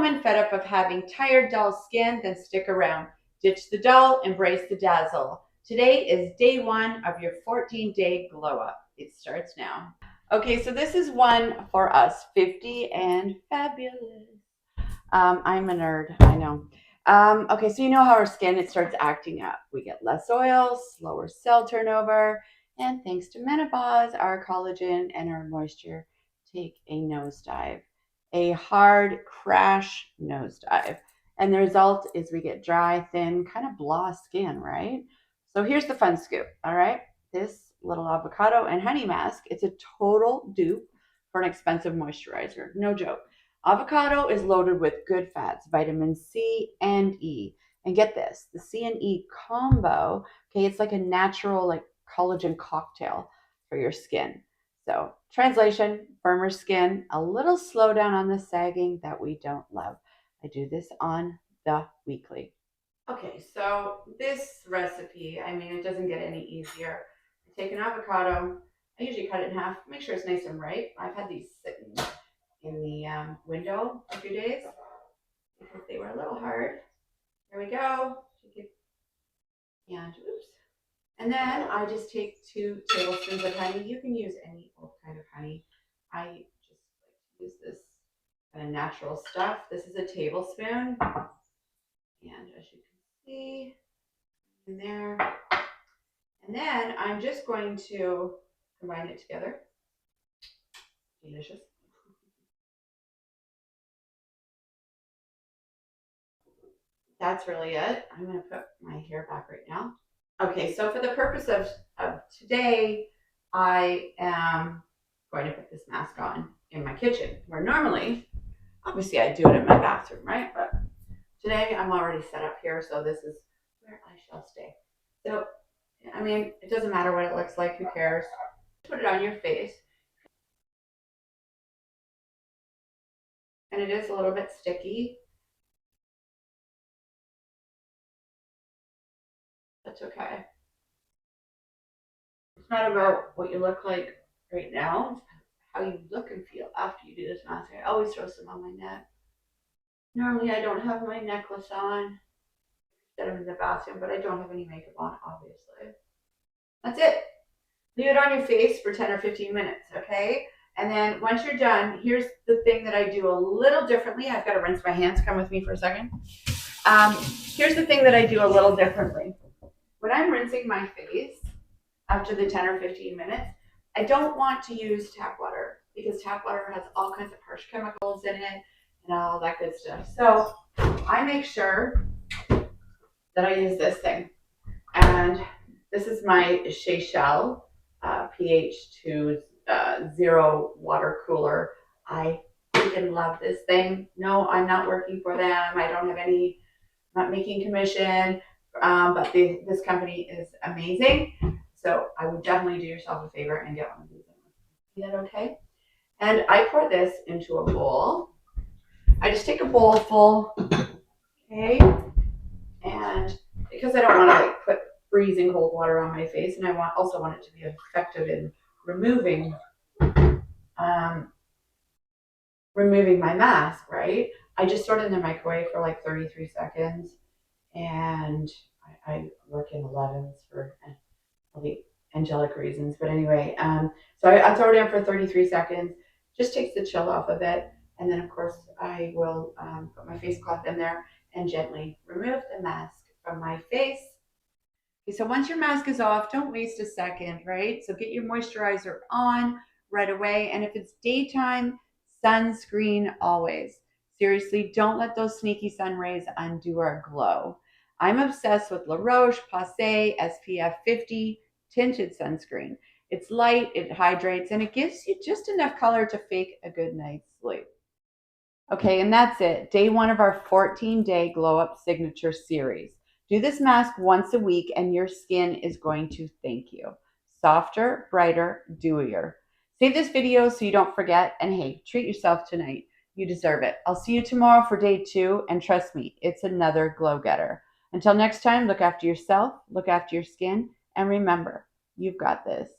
home and fed up of having tired, dull skin? Then stick around. Ditch the dull, embrace the dazzle. Today is day 1 of your 14-day glow up. It starts now. Okay, so this is one for us, 50 and fabulous. I'm a nerd, I know. Okay, so you know how our skin, it starts acting up. We get less oil, slower cell turnover, and thanks to menopause, our collagen and our moisture take a nosedive, a hard crash nosedive. And the result is we get dry, thin, kind of blah skin, right? So here's the fun scoop, all right? This little avocado and honey mask, it's a total dupe for an expensive moisturizer. No joke. Avocado is loaded with good fats, vitamin C and E. And get this, the C and E combo, okay, it's like a natural like collagen cocktail for your skin. So, translation, firmer skin, a little slowdown on the sagging that we don't love. I do this on the weekly. Okay, so this recipe, I mean, it doesn't get any easier. I take an avocado, I usually cut it in half, make sure it's nice and ripe. I've had these sitting in the window a few days because they were a little hard. There we go. And oops. And then I just take 2 tablespoons of honey. You can use any old kind of honey. I just like to use this kind of natural stuff. This is a tablespoon. And as you can see in there. And then I'm just going to combine it together. Delicious. That's really it. I'm going to put my hair back right now. Okay, so for the purpose of today, I am going to put this mask on in my kitchen, where normally, obviously I do it in my bathroom, right? But today I'm already set up here, so this is where I shall stay. So, I mean, it doesn't matter what it looks like, who cares? Put it on your face. And it is a little bit sticky. That's okay. It's not about what you look like right now. It's how you look and feel after you do this mask. I always throw some on my neck. Normally I don't have my necklace on instead of in the bathroom, but I don't have any makeup on, obviously. That's it. Leave it on your face for 10 or 15 minutes, okay? And then once you're done, here's the thing that I do a little differently. I've got to rinse my hands. Come with me for a second. Here's the thing that I do a little differently. When I'm rinsing my face after the 10 or 15 minutes, I don't want to use tap water because tap water has all kinds of harsh chemicals in it and all that good stuff. So I make sure that I use this thing. And this is my Seychelles pH 2.0 water cooler. I freaking love this thing. No, I'm not working for them. I don't have any, I'm not making commission, but this company is amazing. So I would definitely do yourself a favor and get one of these. Is that okay? And I pour this into a bowl. I just take a bowl full, okay? And because I don't want to like put freezing cold water on my face, and I also want it to be effective in removing my mask, right? I just throw it in the microwave for like 33 seconds, and I work in 11s for all the angelic reasons. But anyway, so I throw it in for 33 seconds, just takes the chill off of it, and then of course I will put my face cloth in there and gently remove the mask from my face. Okay, so once your mask is off, don't waste a second, right? So get your moisturizer on right away. And if it's daytime, sunscreen always. Seriously, don't let those sneaky sun rays undo our glow. I'm obsessed with La Roche-Posay SPF 50 tinted sunscreen. It's light, it hydrates, and it gives you just enough color to fake a good night's sleep. Okay, and that's it. Day 1 of our 14-day Glow Up Signature series. Do this mask once a week and your skin is going to thank you. Softer, brighter, dewier. Save this video so you don't forget, and hey, treat yourself tonight. You deserve it. I'll see you tomorrow for day 2, and trust me, it's another glow getter. Until next time, look after yourself, look after your skin, and remember, you've got this.